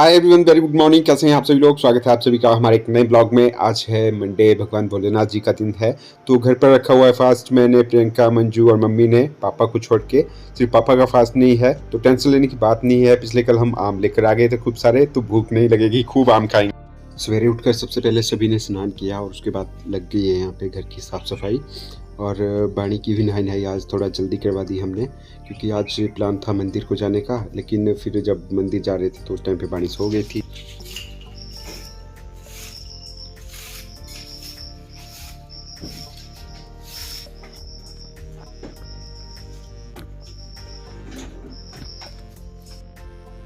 Hi everyone, very good morning. कैसे हैं आप सभी लोग? स्वागत है आप सभी का हमारे एक नए ब्लॉग में। आज है मंडे, भगवान भोलेनाथ जी का दिन है। तो घर पर रखा हुआ है फास्ट मैंने, प्रियंका, मंजू और मम्मी ने, पापा को छोड़ के। सिर्फ पापा का फास्ट नहीं है तो टेंशन लेने की बात नहीं है। पिछले कल हम आम लेकर आ गए थे खूब सारे, तो भूख नहीं लगेगी, खूब आम खाएंगे। सवेरे उठकर सबसे पहले सभी ने स्नान किया और उसके बाद लग गई है यहाँ पे घर की साफ सफाई। और बाणी की भी नहाई नहाई आज थोड़ा जल्दी करवा दी हमने, क्योंकि आज प्लान था मंदिर को जाने का। लेकिन फिर जब मंदिर जा रहे थे तो उस टाइम पे बाणी सो गई थी।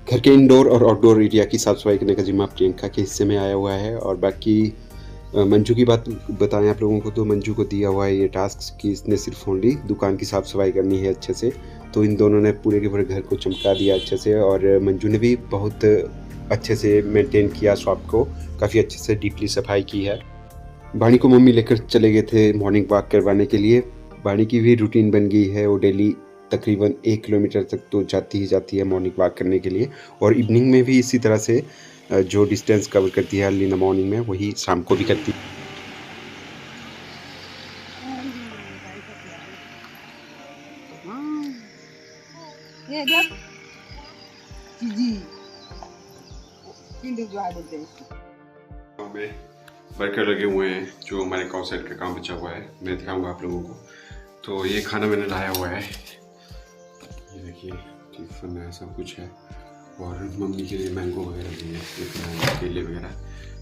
घर के इंडोर और आउटडोर एरिया की साफ सफाई करने का जिम्मा प्रियंका के हिस्से में आया हुआ है। और बाकी मंजू की बात बताएं आप लोगों को, तो मंजू को दिया हुआ है ये टास्क कि इसने सिर्फ ओनली दुकान की साफ सफाई करनी है अच्छे से। तो इन दोनों ने पूरे के पूरे घर को चमका दिया अच्छे से। और मंजू ने भी बहुत अच्छे से मेंटेन किया शॉप को, काफ़ी अच्छे से डीपली सफाई की है। बाणी को मम्मी लेकर चले गए थे मॉर्निंग वॉक करवाने के लिए। बाणी की भी रूटीन बन गई है, वो डेली तकरीबन 1 किलोमीटर तक तो जाती ही जाती है मॉर्निंग वॉक करने के लिए। और इवनिंग में भी इसी तरह से जो डिस्टेंस कवर करती है अर्ली इन द मॉर्निंग में, वही शाम को भी करती है। ये देख जी किंडर जो है बोलते हैं इसको। गाँव में वर्कर लगे हुए हैं जो हमारे गाँव साइड का काम बचा हुआ है, मैं दिखाऊंगा आप लोगों को। तो ये खाना मैंने लाया हुआ है, ये देखिए टिफिन है, सब कुछ है। और मम्मी के लिए मैंगो वगैरह भी है, केले वगैरह,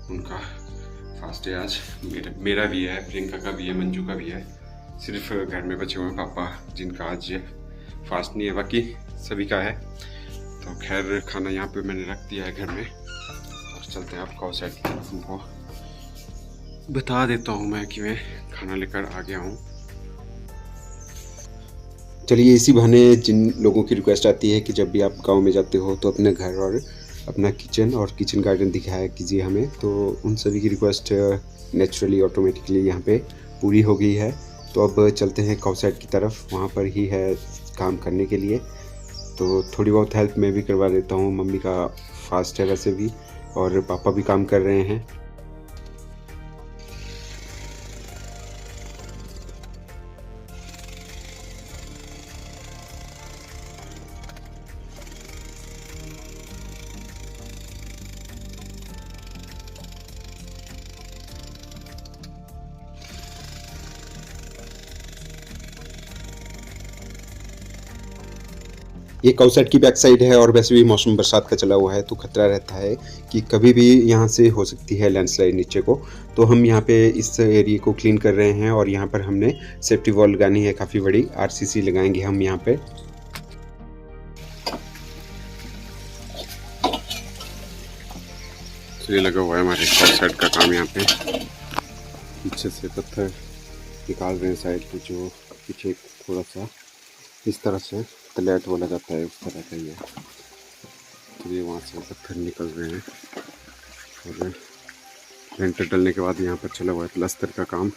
उनका फास्ट है आज। मेरा भी है, प्रियंका का भी है, मंजू का भी है। सिर्फ घर में बचे हुए हैं पापा, जिनका आज फास्ट नहीं है, बाकी सभी का है। तो खैर खाना यहाँ पे मैंने रख दिया है घर में, और चलते हैं आप काउ साइड की तरफ। उनको बता देता हूँ मैं कि मैं खाना लेकर आ गया हूँ। चलिए, इसी बहाने जिन लोगों की रिक्वेस्ट आती है कि जब भी आप गांव में जाते हो तो अपने घर और अपना किचन और किचन गार्डन दिखाया कीजिए हमें, तो उन सभी की रिक्वेस्ट नेचुरली ऑटोमेटिकली यहाँ पे पूरी हो गई है। तो अब चलते हैं काउ साइड की तरफ, वहाँ पर ही है काम करने के लिए। तो थोड़ी बहुत हेल्प मैं भी करवा देता हूँ, मम्मी का फास्ट है वैसे भी, और पापा भी काम कर रहे हैं। ये काउसेट की बैक साइड है, और वैसे भी मौसम बरसात का चला हुआ है तो खतरा रहता है कि कभी भी यहाँ से हो सकती है लैंडस्लाइड नीचे को। तो हम यहाँ पे इस एरिया को क्लीन कर रहे हैं, और यहाँ पर हमने सेफ्टी वॉल लगानी है काफ़ी बड़ी, आरसीसी लगाएंगे हम यहाँ पे। तो ये लगा हुआ है हमारे काउसेट का काम, यहाँ पे पीछे से पत्थर निकाल रहे हैं साइड पे, जो पीछे थोड़ा सा इस तरह से तलैट बोला जाता है, उस तरह का ही है। तो ये वहाँ से पत्थर निकल रहे हैं, और लेंटर डलने के बाद यहाँ पर चला हुआ है प्लास्टर का काम।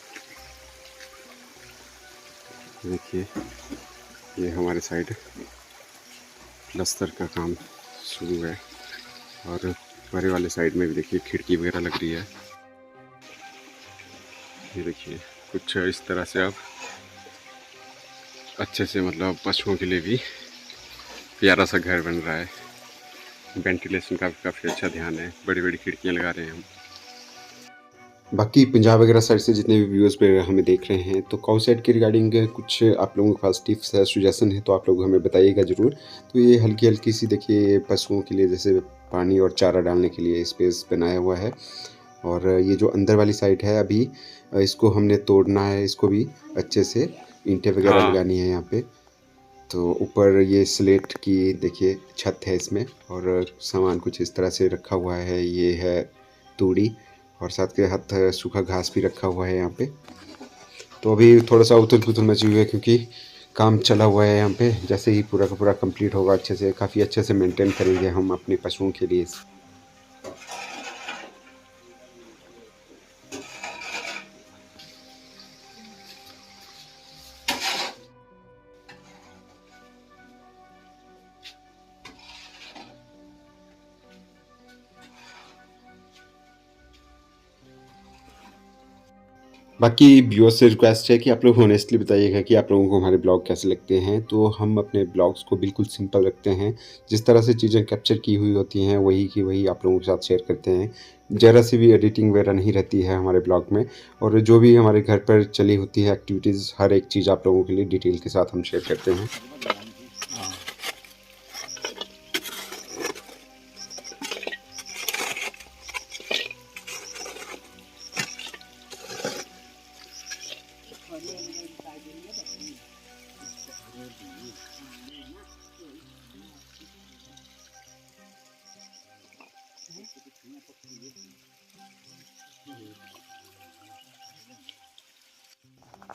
देखिए ये हमारे साइड प्लास्टर का काम शुरू है, और परे वाले साइड में भी देखिए खिड़की वगैरह लग रही है। ये देखिए कुछ इस तरह से अब अच्छे से, मतलब पशुओं के लिए भी प्यारा सा घर बन रहा है। वेंटिलेशन का भी काफ़ी अच्छा ध्यान है, बड़ी बड़ी खिड़कियाँ लगा रहे हैं हम। बाकी पंजाब वगैरह साइड से जितने भी व्यूअर्स पे हमें देख रहे हैं, तो काउ साइड के रिगार्डिंग कुछ आप लोगों के पास टिप्स है, सुजेशन है, तो आप लोग हमें बताइएगा ज़रूर। तो ये हल्की हल्की सी देखिए पशुओं के लिए जैसे पानी और चारा डालने के लिए स्पेस बनाया हुआ है। और ये जो अंदर वाली साइड है, अभी इसको हमने तोड़ना है, इसको भी अच्छे से ईंटें वगैरह लगानी है यहाँ पे। तो ऊपर ये स्लेट की देखिए छत है इसमें, और सामान कुछ इस तरह से रखा हुआ है। ये है तूड़ी, और साथ के हाथ सूखा घास भी रखा हुआ है यहाँ पे। तो अभी थोड़ा सा उथल पुथल मची हुई है, क्योंकि काम चला हुआ है यहाँ पे। जैसे ही पूरा का पूरा कंप्लीट होगा अच्छे से, काफ़ी अच्छे से मेंटेन करेंगे हम अपने पशुओं के लिए। बाकी व्यूअर्स से रिक्वेस्ट है कि आप लोग ऑनेस्टली बताइएगा कि आप लोगों को हमारे ब्लॉग कैसे लगते हैं। तो हम अपने ब्लॉग्स को बिल्कुल सिंपल रखते हैं, जिस तरह से चीज़ें कैप्चर की हुई होती हैं वही की वही आप लोगों के साथ शेयर करते हैं। ज़रा सी भी एडिटिंग वगैरह नहीं रहती है हमारे ब्लॉग में, और जो भी हमारे घर पर चली होती है एक्टिविटीज़, हर एक चीज़ आप लोगों के लिए डिटेल के साथ हम शेयर करते हैं।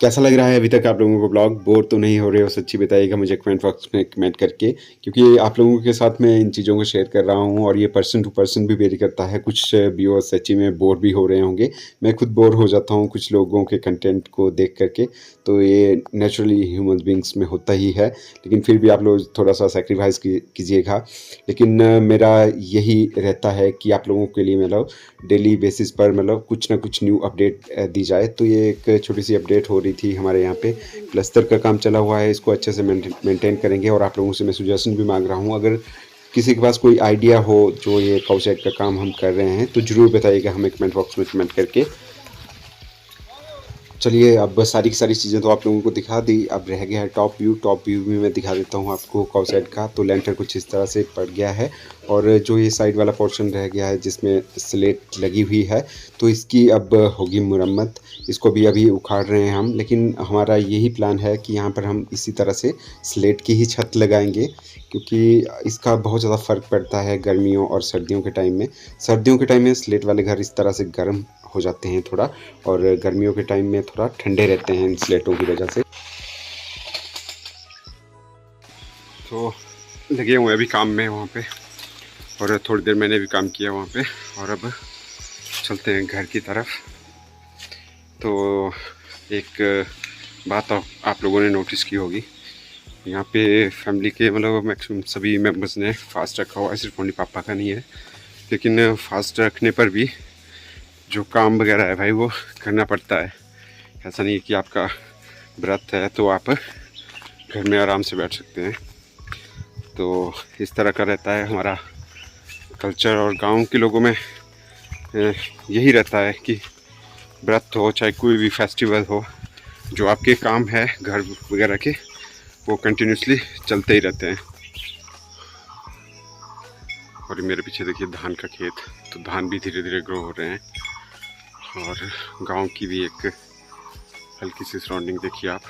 कैसा लग रहा है अभी तक आप लोगों को ब्लॉग? बोर तो नहीं हो रहे हो? सच्ची बताइएगा मुझे कमेंट बॉक्स में कमेंट करके, क्योंकि आप लोगों के साथ मैं इन चीज़ों को शेयर कर रहा हूँ और ये पर्सन टू पर्सन भी वेरी करता है। कुछ व्यूअर्स सच्ची में बोर भी हो रहे होंगे, मैं खुद बोर हो जाता हूँ कुछ लोगों के कंटेंट को देख करके, तो ये नेचुरली ह्यूमन बींग्स में होता ही है। लेकिन फिर भी आप लोग थोड़ा सा सेक्रीफाइस कीजिएगा। लेकिन मेरा यही रहता है कि आप लोगों के लिए मतलब डेली बेसिस पर मतलब कुछ ना कुछ न्यू अपडेट दी जाए। तो ये एक छोटी सी अपडेट हो रही थी। हमारे यहाँ पे प्लस्तर का काम चला हुआ है, इसको अच्छे से मेंटेन करेंगे। और आप लोगों से मैं सुजेशन भी मांग रहा हूँ, अगर किसी के पास कोई आइडिया हो जो ये काउशेड का काम हम कर रहे हैं तो ज़रूर बताइएगा हमें कमेंट बॉक्स में कमेंट करके। चलिए अब सारी की सारी चीज़ें तो आप लोगों को दिखा दी, अब रह गया है टॉप व्यू। टॉप व्यू भी मैं दिखा देता हूँ आपको काउ साइड का। तो लेंटर कुछ इस तरह से पड़ गया है, और जो ये साइड वाला पोर्शन रह गया है जिसमें स्लेट लगी हुई है, तो इसकी अब होगी मुरम्मत। इसको भी अभी उखाड़ रहे हैं हम, लेकिन हमारा यही प्लान है कि यहाँ पर हम इसी तरह से स्लेट की ही छत लगाएंगे, क्योंकि इसका बहुत ज़्यादा फ़र्क पड़ता है गर्मियों और सर्दियों के टाइम में। सर्दियों के टाइम में स्लेट वाले घर इस तरह से गर्म हो जाते हैं थोड़ा, और गर्मियों के टाइम में थोड़ा ठंडे रहते हैं इन स्लेटों की वजह से। तो लगे हुए अभी काम में वहाँ पे, और थोड़ी देर मैंने भी काम किया वहाँ पे, और अब चलते हैं घर की तरफ। तो एक बात आप लोगों ने नोटिस की होगी, यहाँ पे फैमिली के मतलब मैक्सिमम सभी मेंबर्स ने फास्ट रखा हुआ है, सिर्फ ओनली पापा का नहीं है। लेकिन फास्ट रखने पर भी जो काम वगैरह है भाई वो करना पड़ता है। ऐसा नहीं है कि आपका व्रत है तो आप घर में आराम से बैठ सकते हैं। तो इस तरह का रहता है हमारा कल्चर, और गांव के लोगों में यही रहता है कि व्रत हो चाहे कोई भी फेस्टिवल हो, जो आपके काम है घर वगैरह के वो कंटिन्यूसली चलते ही रहते हैं। और मेरे पीछे देखिए धान का खेत, तो धान भी धीरे धीरे ग्रो हो रहे हैं। और गांव की भी एक हल्की सी सराउंडिंग देखिए आप,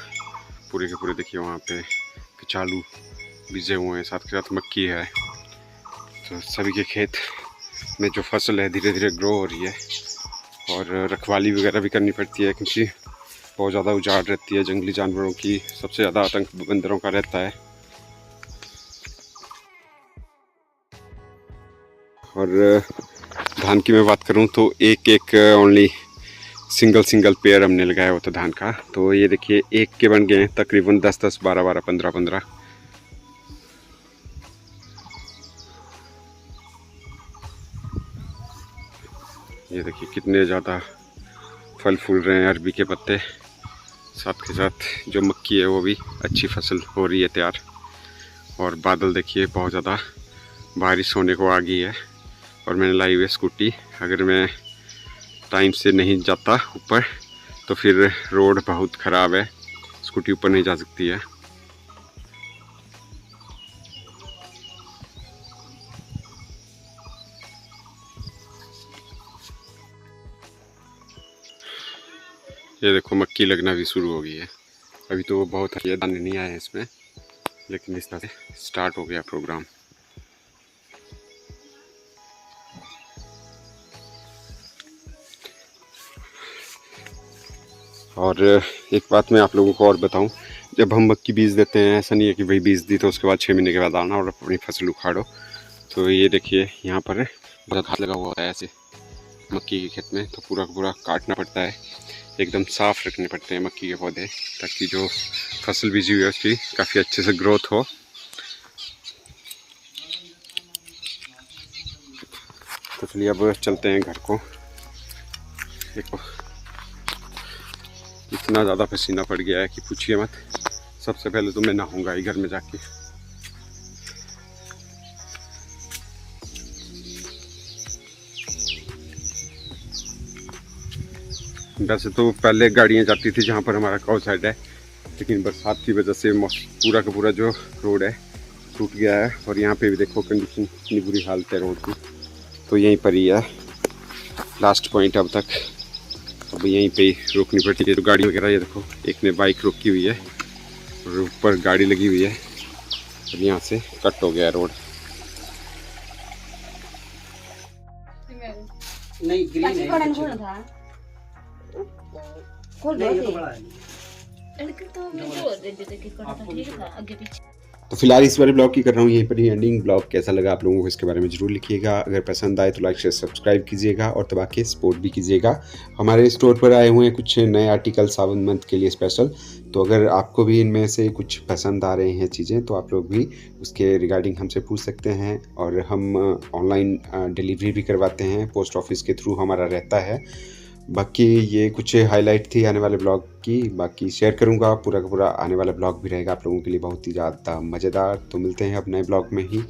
पूरे के पूरे देखिए वहाँ पे कचालू बीजे हुए हैं, साथ के साथ मक्की है। तो सभी के खेत में जो फसल है धीरे धीरे ग्रो हो रही है, और रखवाली वगैरह भी करनी पड़ती है क्योंकि बहुत ज़्यादा उजाड़ रहती है। जंगली जानवरों की सबसे ज़्यादा आतंक बंदरों का रहता है। और धान की मैं बात करूं तो एक एक ओनली सिंगल पेयर हमने लगाया हुआ था धान का। तो ये देखिए एक के बन गए हैं तकरीबन 10-10, 12-12, 15-15। ये देखिए कितने ज़्यादा फल फूल रहे हैं अरबी के पत्ते। साथ के साथ जो मक्की है वो भी अच्छी फसल हो रही है तैयार। और बादल देखिए बहुत ज़्यादा बारिश होने को आ गई है। और मैंने लाई हुई है स्कूटी, अगर मैं टाइम से नहीं जाता ऊपर तो फिर रोड बहुत ख़राब है, स्कूटी ऊपर नहीं जा सकती है। ये देखो मक्की लगना भी शुरू हो गई है। अभी तो बहुत दाने नहीं आए हैं इसमें, लेकिन इस तरह से स्टार्ट हो गया प्रोग्राम। और एक बात मैं आप लोगों को और बताऊं, जब हम मक्की बीज देते हैं ऐसा नहीं है कि भाई बीज दी तो उसके बाद 6 महीने के बाद आना और अपनी फसल उखाड़ो। तो ये देखिए यहाँ पर बहुत घास लगा हुआ होता है ऐसे मक्की के खेत में, तो पूरा का पूरा काटना पड़ता है, एकदम साफ़ रखने पड़ते हैं मक्की के पौधे, ताकि जो फसल बीजी हुई है उसकी काफ़ी अच्छे से ग्रोथ हो। तो चलिए अब चलते हैं घर को। देखो इतना ज़्यादा पसीना पड़ गया है कि पूछिए मत। सबसे पहले तो मैं नहाऊंगा ही घर में जाके। वैसे तो पहले गाड़ियाँ जाती थी जहाँ पर हमारा काउ साइड है, लेकिन बरसात की वजह से पूरा का पूरा जो रोड है टूट गया है। और यहाँ पे भी देखो कंडीशन इतनी बुरी हालत है रोड की। तो यहीं पर ही है लास्ट पॉइंट अब तक। अब यहीं पे ही रोकनी पड़ती है। तो गाड़ी वगैरह ये देखो, एक ने बाइक रोकी हुई है और ऊपर गाड़ी लगी हुई है। और यहाँ से कट हो गया रोड। नहीं ग्रीन है खोल था खोल नहीं, ये तो दो बड़ा है। लेकिन तो मैं जोर दे देते कि करता ठीक था आगे पीछे। तो फिलहाल इस वाले ब्लॉग की कर रहा हूँ यहीं पर ही एंडिंग। ब्लॉग कैसा लगा आप लोगों को इसके बारे में जरूर लिखिएगा। अगर पसंद आए तो लाइक शेयर सब्सक्राइब कीजिएगा और दबा के सपोर्ट भी कीजिएगा। हमारे स्टोर पर आए हुए हैं कुछ नए आर्टिकल सावन मंथ के लिए स्पेशल। तो अगर आपको भी इनमें से कुछ पसंद आ रहे हैं चीज़ें तो आप लोग भी उसके रिगार्डिंग हमसे पूछ सकते हैं। और हम ऑनलाइन डिलीवरी भी करवाते हैं, पोस्ट ऑफिस के थ्रू हमारा रहता है। बाकी ये कुछ हाईलाइट थी आने वाले ब्लॉग की। बाकी शेयर करूँगा, पूरा का पूरा आने वाला ब्लॉग भी रहेगा आप लोगों के लिए बहुत ही ज़्यादा मज़ेदार। तो मिलते हैं अब नए ब्लॉग में ही।